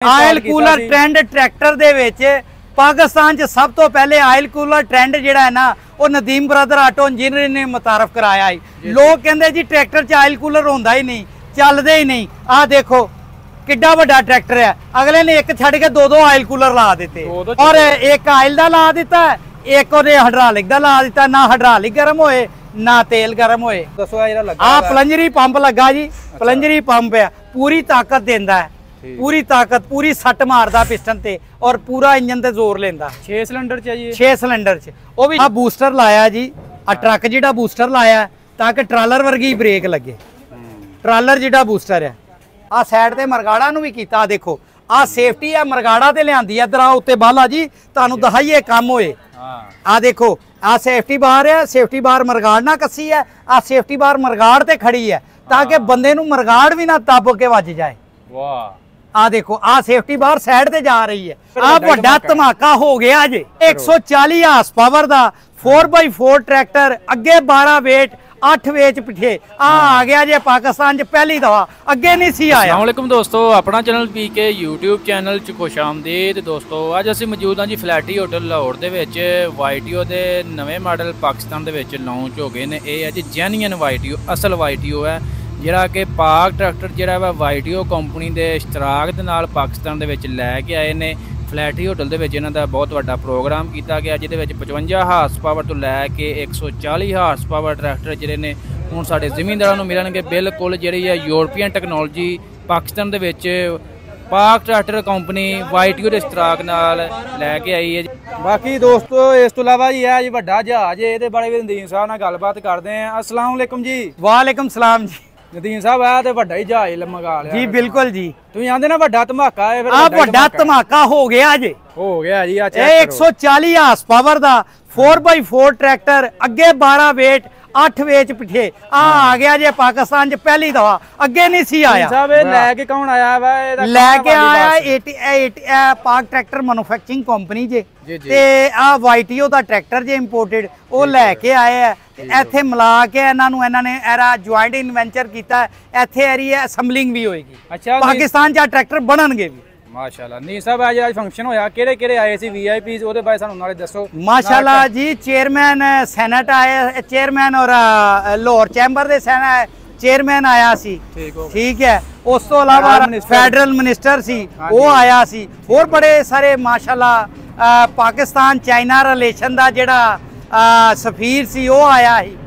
Oil cooler trend tractor ਦੇ ਵਿੱਚ ਪਾਕਿਸਤਾਨ 'ਚ ਸਭ ਤੋਂ ਪਹਿਲੇ ਆਇਲ ਕੂਲਰ ਟ੍ਰੈਂਡ ਜਿਹੜਾ ਹੈ ਨਾ ਉਹ ਨਦੀਮ ਬ੍ਰਦਰ ਆਟੋ ਇੰਜੀਨੀਅਰ ਨੇ ਮੁਤਾਰਫ ਕਰਾਇਆ ਹੈ। ਲੋਕ ਕਹਿੰਦੇ ਜੀ ਟਰੈਕਟਰ 'ਚ ਆਇਲ ਕੂਲਰ ਹੁੰਦਾ ਹੀ ਨਹੀਂ, ਚੱਲਦੇ ਹੀ ਨਹੀਂ। ਆਹ ਦੇਖੋ ਕਿੱਡਾ ਵੱਡਾ ਟਰੈਕਟਰ ਹੈ, ਅਗਲੇ ਨੇ ਇੱਕ ਛੱਡ ਕੇ ਦੋ ਆਇਲ ਕੂਲਰ ਲਾ ਦਿੱਤੇ ਔਰ ਇੱਕ ਆਇਲ ਦਾ ਲਾ ਦਿੱਤਾ, ਇੱਕ ਉਹਨੇ ਹਾਈਡ੍ਰੋਲਿਕ ਦਾ ਲਾ ਦਿੱਤਾ। ਨਾ ਹਾਈਡ੍ਰੋਲਿਕ ਗਰਮ ਹੋਏ ਨਾ ਤੇਲ ਗਰਮ ਹੋਏ। ਦੱਸੋ ਆ ਜਿਹੜਾ ਲੱਗਾ ਆ ਪਲੰਜਰੀ ਪੰਪ ਲੱਗਾ ਜੀ, ਪਲੰਜਰੀ ਪੰਪ ਹੈ, ਪੂਰੀ ਤਾਕਤ ਦਿੰਦਾ ਹੈ, पूरी ताकत पूरी सट मारदा पिस्टन ते और पूरा इंजन ते जोर लेंदा। 6 सिलेंडर च जी, 6 सिलेंडर च वो भी बूस्टर लाया जी। आ ट्रक जिहड़ा बूस्टर लाया ताकि ट्रालर वर्गी ब्रेक लगे। ट्रालर जिहड़ा बूस्टर है आ साइड ते मरगाड़ा नु भी कीता। देखो आ सेफ्टी है, मरगाड़ा ते लियांदी इधर आ उत्ते बाला जी तानू दहाइए काम होए। आ देखो आ सेफ्टी बार है, सेफ्टी बार मरगाड़ ना कसी है, आ सेफ्टी बार मरगाड़ ते खड़ी है ताकि बंदे नु मरगाड़ भी ना दब के वज जाए। वाह आ देखो आ सेफ्टी बार साइड ते जा रही है। आ बड़ा धमाका हो गया जी। 140 हार्स पावर दा 4x4 ट्रैक्टर, अगे 12 वेट 8 वेच पिछे आ गया जी पाकिस्तान च पहली दफा, अगे नहीं सी आया। अस्सलाम वालेकुम दोस्तों, अपना चैनल पीके यूट्यूब चैनल च खुश आमदीद। दोस्तों अज असीं मौजूद हाँ जी फ्लैटी होटल लाहौर दे विच। वाईटीओ दे नवे मॉडल पाकिस्तान दे विच लॉन्च हो गए ने। ये है जी जेन्युइन वाईटीओ, असल वाईटीओ है ਜਿਹੜਾ ਕਿ ਪਾਕ ਟਰੈਕਟਰ ਜਿਹੜਾ ਵਾ ਵਾਈਟੀਓ ਕੰਪਨੀ ਦੇ ਇਸ਼ਤਰਾਕ ਦੇ ਨਾਲ ਪਾਕਿਸਤਾਨ ਦੇ ਵਿੱਚ ਲੈ ਕੇ ਆਏ ਨੇ। ਫਲੈਟੀ ਹੋਟਲ ਦੇ ਵਿੱਚ ਇਹਨਾਂ ਦਾ ਬਹੁਤ ਵੱਡਾ ਪ੍ਰੋਗਰਾਮ ਕੀਤਾ ਗਿਆ, ਜਿਹਦੇ ਵਿੱਚ 55 ਹਾਰਸ ਪਾਵਰ ਤੋਂ ਲੈ ਕੇ 140 ਹਾਰਸ ਪਾਵਰ ਟਰੈਕਟਰ ਜਿਹੜੇ ਨੇ ਹੁਣ ਸਾਡੇ ਜ਼ਿਮੀਂਦਾਰਾਂ ਨੂੰ ਮਿਲਣਗੇ। ਬਿਲਕੁਲ ਜਿਹੜੀ ਹੈ ਯੂਰਪੀਅਨ ਟੈਕਨੋਲੋਜੀ ਪਾਕਿਸਤਾਨ ਦੇ ਵਿੱਚ ਪਾਕ ਟਰੈਕਟਰ ਕੰਪਨੀ ਵਾਈਟੀਓ ਦੇ ਇਸ਼ਤਰਾਕ ਨਾਲ ਲੈ ਕੇ ਆਈ ਹੈ। ਬਾਕੀ ਦੋਸਤੋ ਇਸ ਤੋਂ ਇਲਾਵਾ ਜੀ ਹੈ ਜੀ ਵੱਡਾ ਜਹਾਜ਼, ਇਹਦੇ ਬਾਰੇ ਵੀ ਨਦੀਮ ਸਾਹਿਬ ਨਾਲ ਗੱਲਬਾਤ ਕਰਦੇ ਆਂ। अस्सलाम वालेकुम जी। वालेकुम सलाम जी। नदीम साहब आ ते वड्डा ही जहाज मंगा लिया जी। बिल्कुल जी, तुसीं आंदे ना वड्डा धमाका है, फिर आ वड्डा धमाका हो गया जी, हो गया जी। ये 140 हार्स पावर दा 4x4 ट्रैक्टर, अगे 12 वेट 8 वेच पिछे आ गया जी पाकिस्तान च पहली दफा, अगे नहीं सी आया। साहब लैके कौन आया वा? लैके आया पाक ट्रैक्टर मैन्युफैक्चरिंग कंपनी जे ते आ वाईटीओ दा ट्रैक्टर जे इंपोर्टेड वो लैके आए है। ਇੱਥੇ ਮਿਲਾ ਕੇ ਇਹਨਾਂ ਨੇ ਇਹਦਾ ਜੁਆਇੰਟ ਇਨਵੈਂਚਰ ਕੀਤਾ। ਇੱਥੇ ਇਹਦੀ ਅਸੈਂਬਲਿੰਗ ਵੀ ਹੋਏਗੀ। ਅੱਛਾ, ਪਾਕਿਸਤਾਨ 'ਚ ਆ ਟਰੈਕਟਰ ਬਣਨਗੇ ਵੀ ਮਾਸ਼ਾਅੱਲਾ। ਨਹੀਂ ਸਾਹਿਬ ਅੱਜ ਫੰਕਸ਼ਨ ਹੋਇਆ, ਕਿਹੜੇ ਆਏ ਸੀ ਵੀਆਈਪੀਜ਼, ਉਹਦੇ ਬਾਰੇ ਸਾਨੂੰ ਨਾਲੇ ਦੱਸੋ। ਮਾਸ਼ਾਅੱਲਾ ਜੀ, ਚੇਅਰਮੈਨ ਸੈਨੇਟ ਆਏ, ਚੇਅਰਮੈਨ ਔਰ ਲਾਹੌਰ ਚੈਂਬਰ ਦੇ ਚੇਅਰਮੈਨ ਆਇਆ ਸੀ। ਠੀਕ ਹੈ, ਉਸ ਤੋਂ ਇਲਾਵਾ ਫੈਡਰਲ ਮਿਨਿਸਟਰ ਸੀ ਉਹ ਆਇਆ ਸੀ। ਹੋਰ ਬੜੇ ਸਾਰੇ ਮਾਸ਼ਾਅੱਲਾ ਪਾਕਿਸਤਾਨ ਚਾਈਨਾ ਰਿਲੇਸ਼ਨ ਦਾ ਜਿਹੜਾ ਸਫੀਰ ਸੀ ਉਹ ਆਇਆ ਸੀ।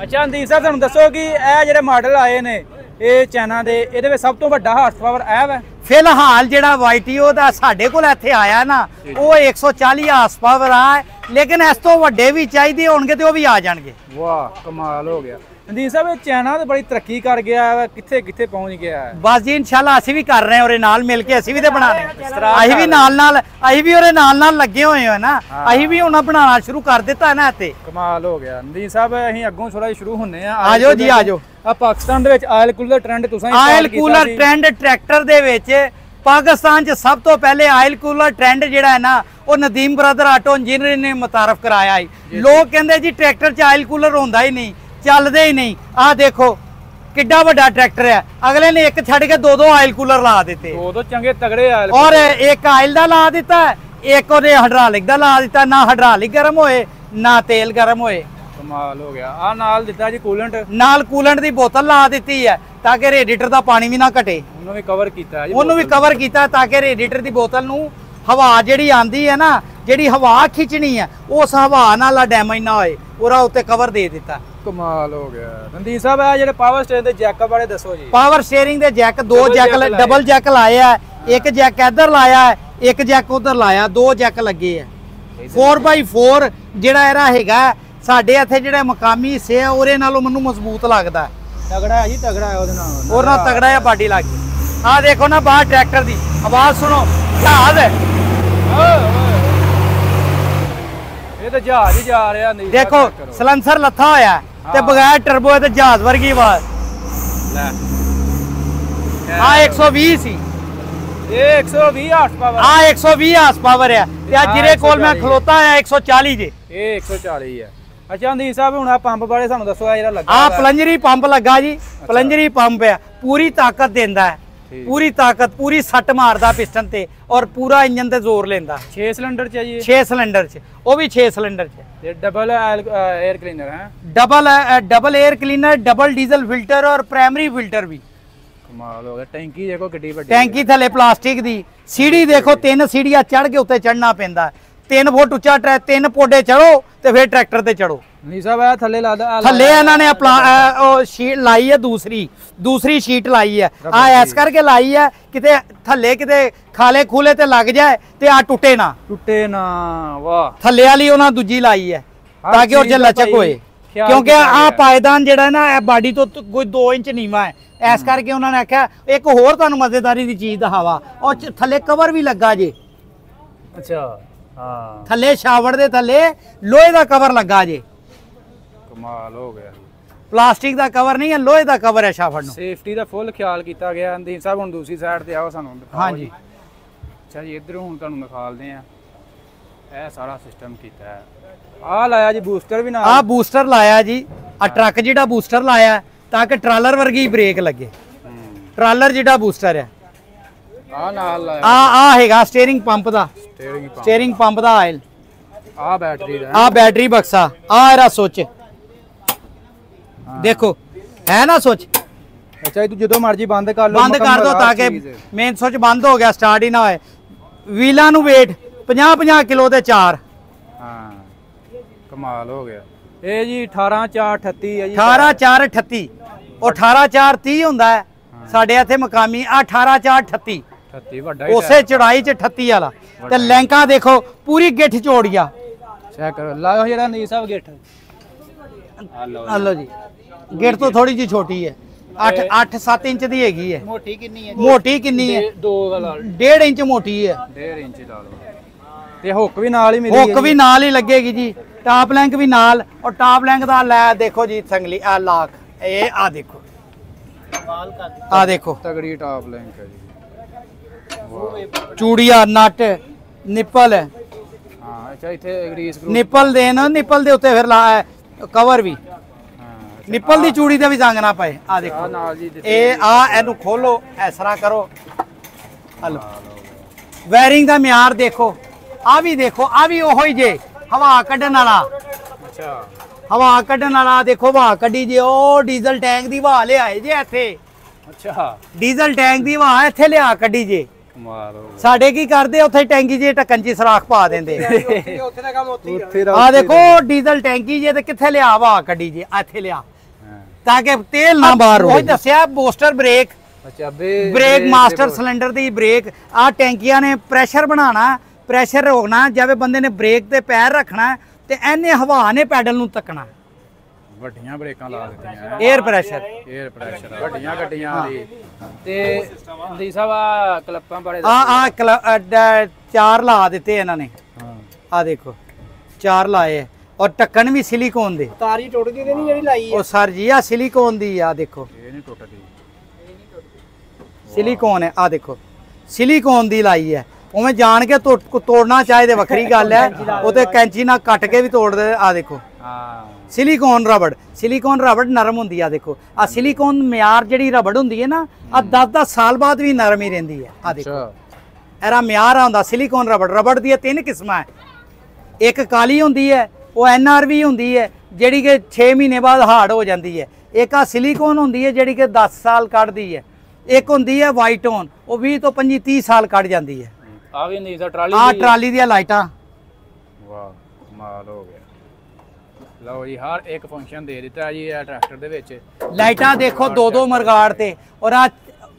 ਅੱਛਾ ਨਦੀਮ ਸਾਹਿਬ ਤੁਹਾਨੂੰ ਦੱਸੋ ਕਿ ਇਹ ਜਿਹੜੇ ਮਾਡਲ ਆਏ ਨੇ ਇਹ ਚਾਈਨਾ ਦੇ, ਇਹਦੇ ਵਿੱਚ ਸਭ ਤੋਂ ਵੱਡਾ ਹਾਰਸ ਪਾਵਰ ਇਹ ਵਾ? ਫਿਲਹਾਲ ਜਿਹੜਾ ਵਾਈਟੀਓ ਦਾ ਸਾਡੇ ਕੋਲ ਇੱਥੇ ਆਇਆ ਨਾ ਉਹ 140 ਹਾਰਸ ਪਾਵਰ ਆ, ਲੇਕਿਨ ਇਸ ਤੋਂ ਵੱਡੇ ਵੀ ਚਾਹੀਦੇ ਹੋਣਗੇ ਤੇ ਉਹ ਵੀ ਆ ਜਾਣਗੇ। ਵਾਹ ਕਮਾਲ ਹੋ ਗਿਆ। ਨਦੀਮ ਸਾਹਿਬ ਇਹ ਚਾਈਨਾ ਤੇ ਬੜੀ ਤਰੱਕੀ ਕਰ ਗਿਆ ਵਾ, ਕਿੱਥੇ ਪਹੁੰਚ ਗਿਆ ਹੈ? ਬਸ ਜੀ ਇਨਸ਼ਾਅੱਲਾ ਅਸੀਂ ਵੀ ਕਰ ਰਹੇ ਹਾਂ, ਉਹਦੇ ਨਾਲ ਮਿਲ ਕੇ ਅਸੀਂ ਵੀ ਤੇ ਬਣਾਣੇ। ਅਸੀਂ ਵੀ ਨਾਲ ਉਹਦੇ ਨਾਲ ਲੱਗੇ ਹੋਏ ਹਾਂ ਨਾ, ਅਸੀਂ ਵੀ ਹੁਣ ਬਣਾਉਣਾ ਸ਼ੁਰੂ ਕਰ ਦਿੱਤਾ ਨਾ ਇੱਥੇ। ਕਮਾਲ ਹੋ ਗਿਆ। ਨਦੀਮ ਸਾਹਿਬ ਅਸੀਂ ਅੱਗੋਂ ਥੋੜਾ ਜਿਹਾ ਸ਼ੁਰੂ ਹੁੰਨੇ ਆ। ਆਜੋ ਜੀ ਆਜੋ। ਆ ਪਾਕਿਸਤਾਨ ਦੇ ਵਿੱਚ ਆਇਲ ਕੂਲਰ ਟ੍ਰੈਂਡ ਤੁਸੀਂ ਆਇਲ ਕੂਲਰ ਟ੍ਰੈਂਡ ਟਰੈਕਟਰ ਦੇ ਵਿੱਚ ਪਾਕਿਸਤਾਨ 'ਚ ਸਭ ਤੋਂ ਪਹਿਲੇ ਆਇਲ ਕੂਲਰ ਟ੍ਰੈਂਡ ਜਿਹੜਾ ਹੈ ਨਾ ਉਹ ਨਦੀਮ ਬ੍ਰਦਰ ਆਟੋ ਇੰਜੀਨੀਅਰ ਨੇ ਮੁਤਾਰਫ ਕਰਾਇਆ ਹੈ। ਲੋਕ ਕਹਿੰਦੇ ਜੀ ਟਰੈਕਟਰ 'ਚ ਆਇਲ ਕੂਲਰ ਹੁੰਦਾ ਹੀ ਨਹੀਂ, ਚੱਲਦੇ ਹੀ ਨਹੀਂ। ਆ ਦੇਖੋ ਕਿੱਡਾ ਵੱਡਾ ਟਰੈਕਟਰ ਹੈ, ਅਗਲੇ ਨੇ ਇੱਕ ਛੱਡ ਕੇ ਦੋ ਆਇਲ ਕੂਲਰ ਲਾ ਦਿੱਤੇ, ਦੋ ਚੰਗੇ ਤਗੜੇ ਆਇਲ, ਔਰ ਇੱਕ ਆਇਲ ਦਾ ਲਾ ਦਿੱਤਾ, ਇੱਕ ਉਹਨੇ ਹਾਈਡ੍ਰੋਲਿਕ ਦਾ ਲਾ ਦਿੱਤਾ। ਨਾ ਹਾਈਡ੍ਰੋਲਿਕ ਗਰਮ ਹੋਏ ਨਾ ਤੇਲ ਗਰਮ ਹੋਏ। ਕਮਾਲ ਹੋ ਗਿਆ। ਆ ਨਾਲ ਦਿੱਤਾ ਜੀ ਕੂਲੈਂਟ, ਨਾਲ ਕੂਲੈਂਟ ਦੀ ਬੋਤਲ ਲਾ ਦਿੱਤੀ ਹੈ ਤਾਂ ਕਿ ਰੇਡੀਏਟਰ ਦਾ ਪਾਣੀ ਵੀ ਨਾ ਘਟੇ। ਉਹਨੂੰ ਵੀ ਕਵਰ ਕੀਤਾ ਜੀ, ਉਹਨੂੰ ਵੀ ਕਵਰ ਕੀਤਾ ਤਾਂ ਕਿ ਰੇਡੀਏਟਰ ਦੀ ਬੋਤਲ ਨੂੰ ਹਵਾ ਜਿਹੜੀ ਆਂਦੀ ਹੈ ਨਾ, ਜਿਹੜੀ ਹਵਾ ਖਿੱਚਣੀ ਹੈ ਉਸ ਹਵਾ ਨਾਲ ਡੈਮੇਜ ਨਾ ਹੋਏ, ਉਹਦਾ ਉੱਤੇ ਕਵਰ ਦੇ ਦਿੱਤਾ। ਕਮਾਲ ਹੋ ਗਿਆ। ਨਦੀਮ ਸਾਹਿਬ ਆ ਜਿਹੜੇ ਪਾਵਰ ਸਟੀਅਰਿੰਗ ਦੇ ਜੈਕ ਬਾਰੇ ਦੱਸੋ ਜੀ। ਪਾਵਰ ਸਟੀਅਰਿੰਗ ਦੇ ਜੈਕ ਦੋ ਜੈਕ, ਡਬਲ ਜੈਕ ਲਾਇਆ, ਇੱਕ ਜੈਕ ਇੱਧਰ ਲਾਇਆ, ਇੱਕ ਜੈਕ ਉਧਰ ਲਾਇਆ, ਦੋ ਜੈਕ ਲੱਗੇ ਆ। 4x4 ਜਿਹੜਾ ਇਹਦਾ ਹੈਗਾ ਸਾਡੇ ਇੱਥੇ ਜਿਹੜੇ ਮਕਾਮੀ ਹਿੱਸੇ ਆ ਉਹਦੇ ਨਾਲੋਂ ਮੈਨੂੰ ਮਜ਼ਬੂਤ ਲੱਗਦਾ। ਤਗੜਾ ਹੈ ਜੀ, ਤਗੜਾ ਹੈ ਉਹਦੇ ਨਾਲ ਤਗੜਾ ਹੈ ਬਾਡੀ ਲੱਗ ਗਈ। ਆ ਦੇਖੋ ਨਾ ਬਾਹਰ ਟਰੈਕਟਰ ਦੀ ਆਵਾਜ਼ ਸੁਣੋ, ਜਹਾਜ਼ ਹੈ ਇਹ ਤਾਂ ਜਹਾਜ਼ ਹੀ ਜਾ ਰਿਹਾ। ਨਹੀਂ ਦੇਖੋ ਸਲੈਂਸਰ ਲੱਥਾ ਹੋਇਆ ਤੇ ਬਗੈਰ ਟਰਬੋ ਤੇ ਜਹਾਜ਼ ਵਰਗੀ ਆਵਾਜ਼। ਆ 120 ਸੀ, ਇਹ 120 ਹਾਰਸ ਪਾਵਰ, ਆ 120 ਹਾਰਸ ਪਾਵਰ ਹੈ ਤੇ ਆ ਜਿਹਦੇ ਕੋਲ ਮੈਂ ਖਲੋਤਾ ਆ 140 ਜੇ, ਇਹ 140 ਹੈ। ਅੱਛਾ ਨਦੀਮ ਸਾਹਿਬ ਹੁਣ ਆ ਪੰਪ ਬਾਰੇ ਸਾਨੂੰ ਦੱਸੋ। ਆ ਜਿਹੜਾ ਲੱਗਾ ਆ ਪਲੰਜਰੀ ਪੰਪ ਲੱਗਾ ਜੀ, ਪਲੰਜਰੀ ਪੰਪ ਆ, ਪੂਰੀ ਤਾਕਤ ਦਿੰਦਾ ਹੈ, पूरी ताकत पूरी सट मारदा पिस्टन ते और पूरा इंजन ते जोर लेंदा। 6 सिलेंडर च है जी? 6 सिलेंडर च, वो भी 6 सिलेंडर च। ये डबल एयर क्लीनर है? Double air cleaner, double diesel filter और प्राइमरी फिल्टर भी। कमाल हो गया। टैंकी देखो किड्डी वड्डी, टैंकी थले प्लास्टिक दी। सीढ़ी देखो 3 सीढ़ियां चढ़ के उत्ते चढ़ना पैंदा। 3 फुट उच्चा 3 पोडे चढ़ो ते फिर ट्रैक्टर ते चढ़ो। नहीं साहब है थल्ले लादा, थल्ले इन्होंने शीट लाई है, दूसरी शीट लाई है। इस करके लाई है किते थल्ले किते खाले खूले ते लग जाए ते आ टुटे ना। वाह। थल्ले वाली उन्हें दूजी लाई है ताकि और लचक होए, क्योंकि आ पायदान जेड़ा ना बाडी तो कोई 2 इंच नीवा है। इस करके उन्होंने आख्या एक होर तुहानू मजेदारी दी चीज दिखावा, और थल्ले कवर भी लगा जे। अच्छा हाँ, थल्ले शावर दे थल्ले लोहे दा कवर लगा जे। कमाल हो गया। प्लास्टिक दा कवर नहीं है, लोहे दा कवर है शावर नु। सेफ्टी दा फुल ख्याल कीता गया। अंदीन साहब हुण दूसरी साइड ते आओ सानू दिखाओ। हाँ जी। अच्छा जी, इधर हुण तुहानू दिखालदे आ। ਇਹ ਸਾਰਾ ਸਿਸਟਮ ਕੀਤਾ ਹੈ। ਆ ਲਾਇਆ ਜੀ ਬੂਸਟਰ ਵੀ ਨਾਲ। ਆ ਬੂਸਟਰ ਲਾਇਆ ਜੀ, ਆ ਟਰੱਕ ਜਿਹੜਾ ਬੂਸਟਰ ਲਾਇਆ ਤਾਂ ਕਿ ਟਰਾਲਰ ਵਰਗੀ ਬ੍ਰੇਕ ਲੱਗੇ। ਟਰਾਲਰ ਜਿਹੜਾ ਬੂਸਟਰ ਹੈ ਆ ਨਾਲ ਲਾਇਆ। ਆ ਹੈਗਾ ਸਟੀਅਰਿੰਗ ਪੰਪ ਦਾ, ਸਟੀਅਰਿੰਗ ਪੰਪ ਦਾ ਆਇਲ। ਆ ਬੈਟਰੀ ਦਾ, ਆ ਬੈਟਰੀ ਬਕਸਾ, ਆ ਇਹਦਾ ਸੁੱਚ ਦੇਖੋ ਹੈ ਨਾ ਸੁੱਚ। ਅੱਛਾ ਤੂੰ ਜਦੋਂ ਮਰਜੀ ਬੰਦ ਕਰ ਲਓ, ਬੰਦ ਕਰ ਦੋ ਤਾਂ ਕਿ ਮੇਨ ਸੁੱਚ ਬੰਦ ਹੋ ਗਿਆ ਸਟਾਰਟ ਹੀ ਨਾ ਹੋਏ। ਵੀਲਾਂ ਨੂੰ weight 50-50 ਕਿਲੋ ਦੇ 4। ਹਾਂ ਕਮਾਲ ਹੋ ਗਿਆ। ਇਹ ਜੀ 18/4/38 ਹੈ ਜੀ। 18/4/38 ਉਹ 18/4/30 ਹੁੰਦਾ ਹੈ ਸਾਡੇ ਇੱਥੇ ਮਕਾਮੀ। ਆ 18/4/38 ਵੱਡਾ ਉਸੇ ਚੜਾਈ ਚ 38 ਵਾਲਾ। ਤੇ ਲੈਂਕਾਂ ਦੇਖੋ ਪੂਰੀ ਗਿੱਠ ਚੋੜੀਆ। ਚੈੱਕ ਕਰੋ, ਲਾਓ ਜਿਹੜਾ ਨਹੀਂ ਸਾਹਿਬ ਗਿੱਠ। ਆ ਲਓ ਜੀ, ਗਿੱਠ ਤੋਂ ਥੋੜੀ ਜੀ ਛੋਟੀ ਹੈ, 8-7 ਇੰਚ ਦੀ ਹੈਗੀ ਹੈ। ਮੋਟੀ ਕਿੰਨੀ ਹੈ? ਮੋਟੀ ਕਿੰਨੀ ਹੈ? 1.5 ਇੰਚ ਮੋਟੀ ਹੈ। 1.5 ਇੰਚ ਲਾ ਲਓ। ਤੇ ਹੁੱਕ ਵੀ ਨਾਲ ਹੀ ਮਿਲੇਗੀ? ਹੁੱਕ ਵੀ ਨਾਲ ਹੀ ਲੱਗੇਗੀ ਜੀ, ਟਾਪ ਲੈਂਕ ਵੀ ਨਾਲ। ਔਰ ਟਾਪ ਲੈਂਕ ਦਾ ਲੈ ਦੇਖੋ ਜੀ ਸੰਗਲੀ ਆ ਲਾਕ, ਇਹ ਆ ਦੇਖੋ, ਆ ਦੇਖੋ ਤਗੜੀ ਟਾਪ ਲੈਂਕ ਹੈ ਜੀ। ਚੂੜੀਆਂ, ਨਟ, ਨਿੱਪਲ। ਹਾਂ ਅੱਛਾ, ਇੱਥੇ ਗਰੀਸ ਨਿੱਪਲ ਦੇ ਨਾ, ਨਿੱਪਲ ਦੇ ਉੱਤੇ ਫਿਰ ਲਾ ਕਵਰ ਵੀ। ਨਿੱਪਲ ਦੀ ਚੂੜੀ ਤੇ ਵੀ ਜ਼ੰਗ ਨਾ ਪਏ। ਆ ਦੇਖੋ ਨਾਲ ਜੀ, ਇਹ ਆ ਇਹਨੂੰ ਖੋਲੋ, ਇਸ ਤਰ੍ਹਾਂ ਕਰੋ। ਹਲੋ ਵਾਇਰਿੰਗ ਦਾ ਮਿਆਰ ਦੇਖੋ। ਆ ਵੀ ਦੇਖੋ, ਆ ਵੀ ਉਹੋ ਹੀ ਜੇ ਹਵਾ ਕੱਢਣ ਵਾਲਾ। ਅੱਛਾ ਹਵਾ ਕੱਢਣ ਵਾਲਾ ਦੇਖੋ, ਹਵਾ ਕੱਢੀ ਜੇ। ਉਹ ਡੀਜ਼ਲ ਟੈਂਕ ਦੀ ਹਵਾ ਲਿਆਏ ਜੇ ਇੱਥੇ। ਅੱਛਾ ਡੀਜ਼ਲ ਟੈਂਕ ਦੀ ਹਵਾ ਇੱਥੇ ਲਿਆ ਕੱਢੀ ਜੇ। ਕਮਾਲ ਹੋ। ਸਾਡੇ ਕੀ ਕਰਦੇ ਉੱਥੇ ਟੈਂਕੀ ਜੇ ਢੱਕਣ 'ਚ ਸਰਾਖ ਪਾ ਦਿੰਦੇ। ਉੱਥੇ ਦਾ ਕੰਮ ਉੱਥੇ ਆ ਦੇਖੋ ਡੀਜ਼ਲ ਟੈਂਕੀ ਜੇ ਤੇ ਕਿੱਥੇ ਲਿਆ ਹਵਾ ਕੱਢੀ ਜੇ, ਇੱਥੇ ਲਿਆ ਤਾਂ ਕਿ ਤੇਲ ਨਾ ਬਾਹਰ ਹੋਵੇ। ਉਹ ਦੱਸਿਆ ਬੂਸਟਰ ਬ੍ਰੇਕ। ਅੱਛਾ ਬ੍ਰੇਕ ਮਾਸਟਰ ਸਿਲੰਡਰ ਦੀ ਬ੍ਰੇਕ। ਆ ਟੈਂਕੀਆਂ ਨੇ ਪ੍ਰੈਸ਼ਰ ਬਣਾਉਣਾ, ਪ੍ਰੈਸ਼ਰ ਰੋਕਣਾ। ਜਿਵੇਂ ਬੰਦੇ ਨੇ ਬ੍ਰੇਕ ਤੇ ਪੈਰ ਰੱਖਣਾ ਤੇ ਇਹਨੇ ਹਵਾ ਨੇ ਪੈਡਲ ਨੂੰ ਤੱਕਣਾ। ਵੱਡੀਆਂ ਬ੍ਰੇਕਾਂ ਲਾ ਦਿੱਤੀਆਂ, 에ਅਰ ਪ੍ਰੈਸ਼ਰ ਵੱਡੀਆਂ ਗੱਡੀਆਂ ਦੀ। ਤੇ ਦੀ ਸਾਹਿਬ ਆ ਕਲੱਪਾਂ ਬਾਰੇ ਆ 4 ਲਾ ਦਿੱਤੇ ਇਹਨਾਂ ਨੇ। ਹਾਂ ਆ ਦੇਖੋ 4 ਲਾਏ, ਔਰ ਢੱਕਣ ਵੀ ਸਿਲੀਕੋਨ ਦੇ। ਤਾਰੀ ਟੁੱਟਦੀ ਤੇ ਨਹੀਂ ਜਿਹੜੀ ਲਾਈ ਉਹ ਸਰ ਜੀ ਆ ਸਿਲੀਕੋਨ ਦੀ ਆ ਦੇਖੋ। ਇਹ ਨਹੀਂ ਟੁੱਟਦੀ, ਸਿਲੀਕੋਨ ਹੈ। ਆ ਦੇਖੋ ਸਿਲੀਕੋਨ ਦੀ ਲਾਈ ਹੈ। ਉਵੇਂ ਜਾਣ ਕੇ ਤੋੜਨਾ ਚਾਹੇ ਤੇ ਵੱਖਰੀ ਗੱਲ ਹੈ, ਉਹ ਤੇ ਕੈਂਚੀ ਨਾਲ ਕੱਟ ਕੇ ਵੀ ਤੋੜਦੇ। ਆ ਦੇਖੋ ਹਾਂ ਸਿਲੀਕੋਨ ਰਬੜ। ਸਿਲੀਕੋਨ ਰਬੜ ਨਰਮ ਹੁੰਦੀ ਆ ਦੇਖੋ। ਆ ਸਿਲੀਕੋਨ ਮਿਆਰ ਜਿਹੜੀ ਰਬੜ ਹੁੰਦੀ ਹੈ ਨਾ, ਆ 10-10 ਸਾਲ ਬਾਅਦ ਵੀ ਨਰਮ ਹੀ ਰਹਿੰਦੀ ਹੈ। ਆ ਦੇਖੋ ਇਹਦਾ ਮਿਆਰ ਆਉਂਦਾ ਸਿਲੀਕੋਨ ਰਬੜ। ਰਬੜ ਦੀਆਂ 3 ਕਿਸਮਾਂ ਹੈ। ਇੱਕ ਕਾਲੀ ਹੁੰਦੀ ਹੈ, ਉਹ NRV ਹੁੰਦੀ ਹੈ ਜਿਹੜੀ ਕਿ 6 ਮਹੀਨੇ ਬਾਅਦ ਹਾਰਡ ਹੋ ਜਾਂਦੀ ਹੈ। ਇੱਕ ਆ ਸਿਲੀਕੋਨ ਹੁੰਦੀ ਹੈ ਜਿਹੜੀ ਕਿ 10 ਸਾਲ ਕੱਢਦੀ ਹੈ। ਇੱਕ ਹੁੰਦੀ ਹੈ ਵਾਈਟੋਨ, ਉਹ 20 ਤੋਂ 25-30 ਸਾਲ ਕੱਢ ਜਾਂਦੀ ਹੈ। ਆ ਵੀ ਨਹੀਂ ਸਰ ਟਰਾਲੀ। ਆ ਟਰਾਲੀ ਦੀਆਂ ਲਾਈਟਾਂ। ਵਾਹ ਕਮਾਲ ਹੋ ਗਿਆ। ਲਓ ਜੀ ਹਰ ਇੱਕ ਫੰਕਸ਼ਨ ਦੇ ਦਿੱਤਾ ਜੀ ਇਹ ਟਰੈਕਟਰ ਦੇ ਵਿੱਚ। ਲਾਈਟਾਂ ਦੇਖੋ 2-2 ਮਰਗਾੜ ਤੇ। ਔਰ ਆ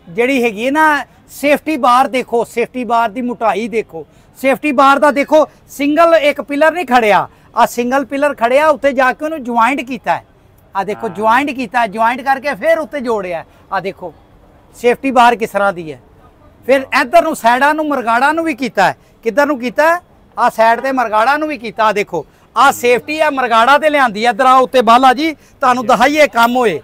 ਜਿਹੜੀ ਹੈਗੀ ਹੈ ਨਾ ਸੇਫਟੀ ਬਾਰ ਦੇਖੋ, ਸੇਫਟੀ ਬਾਰ ਦੀ ਮੋਟਾਈ ਦੇਖੋ। ਸੇਫਟੀ ਬਾਰ ਦਾ ਦੇਖੋ ਸਿੰਗਲ ਇੱਕ ਪਿਲਰ ਨਹੀਂ ਖੜਿਆ, ਆ ਸਿੰਗਲ ਪਿਲਰ ਖੜਿਆ, ਉੱਤੇ ਜਾ ਕੇ ਉਹਨੂੰ ਜੁਆਇੰਟ ਕੀਤਾ। ਆ ਦੇਖੋ ਜੁਆਇੰਟ ਕੀਤਾ, ਜੁਆਇੰਟ ਕਰਕੇ ਫਿਰ ਉੱਤੇ ਜੋੜਿਆ। ਆ ਦੇਖੋ ਸੇਫਟੀ ਬਾਰ ਕਿਸ ਤਰ੍ਹਾਂ ਦੀ ਹੈ। ਫਿਰ ਇੱਧਰ ਨੂੰ ਸਾਈਡਾਂ ਨੂੰ ਮਰਗਾੜਾਂ ਨੂੰ ਵੀ ਕੀਤਾ। ਕਿੱਧਰ ਨੂੰ ਕੀਤਾ? ਆ ਸਾਈਡ ਤੇ ਮਰਗਾੜਾਂ ਨੂੰ ਵੀ ਕੀਤਾ। ਦੇਖੋ ਆ ਸੇਫਟੀ ਆ ਮਰਗਾੜਾ ਤੇ ਲਿਆਂਦੀ। ਇੱਧਰ ਆ ਉੱਤੇ ਬਾਲਾ ਜੀ ਤੁਹਾਨੂੰ ਦਿਖਾਈਏ ਕੰਮ ਹੋਏ।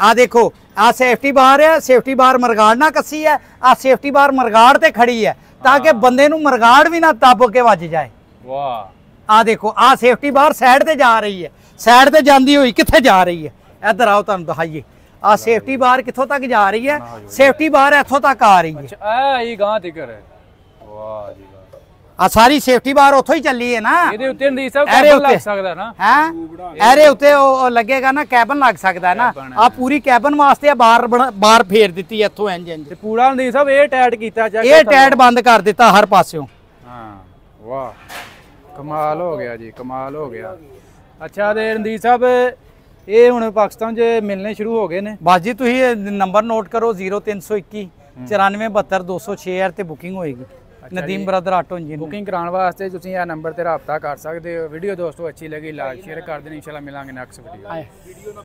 ਆ ਦੇਖੋ ਆ ਸੇਫਟੀ ਬਾਰ ਹੈ, ਸੇਫਟੀ ਬਾਰ ਮਰਗਾੜ ਨਾਲ ਕੱਸੀ ਹੈ। ਆ ਸੇਫਟੀ ਬਾਰ ਮਰਗਾੜ ਤੇ ਖੜੀ ਹੈ ਤਾਂ ਕਿ ਬੰਦੇ ਨੂੰ ਮਰਗਾੜ ਵੀ ਨਾ ਦੱਬ ਕੇ ਵੱਜ ਜਾਏ। ਵਾਹ ਆ ਦੇਖੋ ਆ ਸੇਫਟੀ ਬਾਰ ਸਾਈਡ ਤੇ ਜਾ ਰਹੀ ਹੈ। ਸਾਈਡ ਤੇ ਜਾਂਦੀ ਹੋਈ ਕਿੱਥੇ ਜਾ ਰਹੀ ਹੈ? ਇੱਧਰ ਆਓ ਤੁਹਾਨੂੰ ਦਿਖਾਈਏ। ਆ ਸੇਫਟੀ ਬਾਰ ਕਿੱਥੋਂ ਤੱਕ ਜਾ ਰਹੀ ਹੈ, ਸੇਫਟੀ ਬਾਰ ਇੱਥੋਂ ਤੱਕ ਆ ਰਹੀ ਹੈ। ਅੱਛਾ ਇਹ ਗਾਂ ਤਿਕਰ ਹੈ, ਵਾਹ ਜੀ ਵਾਹ। ਆ ਸਾਰੀ ਸੇਫਟੀ ਬਾਰ ਉੱਥੋਂ ਹੀ ਚੱਲੀ ਹੈ ਨਾ। ਇਹਦੇ ਉੱਤੇ ਨਦੀਪ ਸਾਹਿਬ ਕੈਬਨ ਲੱਗ ਸਕਦਾ ਨਾ, ਹੈ ਇਹਦੇ ਉੱਤੇ ਉਹ ਲੱਗੇਗਾ ਨਾ, ਕੈਬਨ ਲੱਗ ਸਕਦਾ ਨਾ। ਆ ਪੂਰੀ ਕੈਬਨ ਵਾਸਤੇ ਆ ਬਾਰ ਫੇਰ ਦਿੱਤੀ ਇੱਥੋਂ ਇੰਜਨ ਤੇ ਪੂਰਾ ਨਦੀਪ ਸਾਹਿਬ ਇਹ ਟਾਇਟ ਕੀਤਾ ਜਾ, ਇਹ ਟਾਇਟ ਬੰਦ ਕਰ ਦਿੱਤਾ ਹਰ ਪਾਸਿਓਂ। ਹਾਂ ਵਾਹ ਕਮਾਲ ਹੋ ਗਿਆ ਜੀ, ਕਮਾਲ ਹੋ ਗਿਆ। ਅੱਛਾ ਤੇ ਰਣਦੀਪ ਸਾਹਿਬ ਇਹ ਹੁਣ ਪਾਕਿਸਤਾਨ 'ਚ ਮਿਲਣੇ ਸ਼ੁਰੂ ਹੋ ਗਏ ਨੇ? ਬਸ ਜੀ ਤੁਸੀਂ ਨੰਬਰ ਨੋਟ ਕਰੋ 0321 9472 206 ਤੇ ਬੁਕਿੰਗ ਹੋਏਗੀ। Nadeem brother auto engineer. Booking ਕਰਾਉਣ ਵਾਸਤੇ ਤੁਸੀਂ ਇਹ ਨੰਬਰ ਤੇ ਰਾਬਤਾ ਕਰ ਸਕਦੇ ਹੋ। ਵੀਡੀਓ ਦੋਸਤੋ ਅੱਛੀ ਲੱਗੀ ਲਾਈਕ ਸ਼ੇਅਰ ਕਰ ਦੇਣੀ। ਇਨਸ਼ਾਅੱਲਾ ਮਿਲਾਂਗੇ ਨੈਕਸਟ ਵੀਡੀਓ।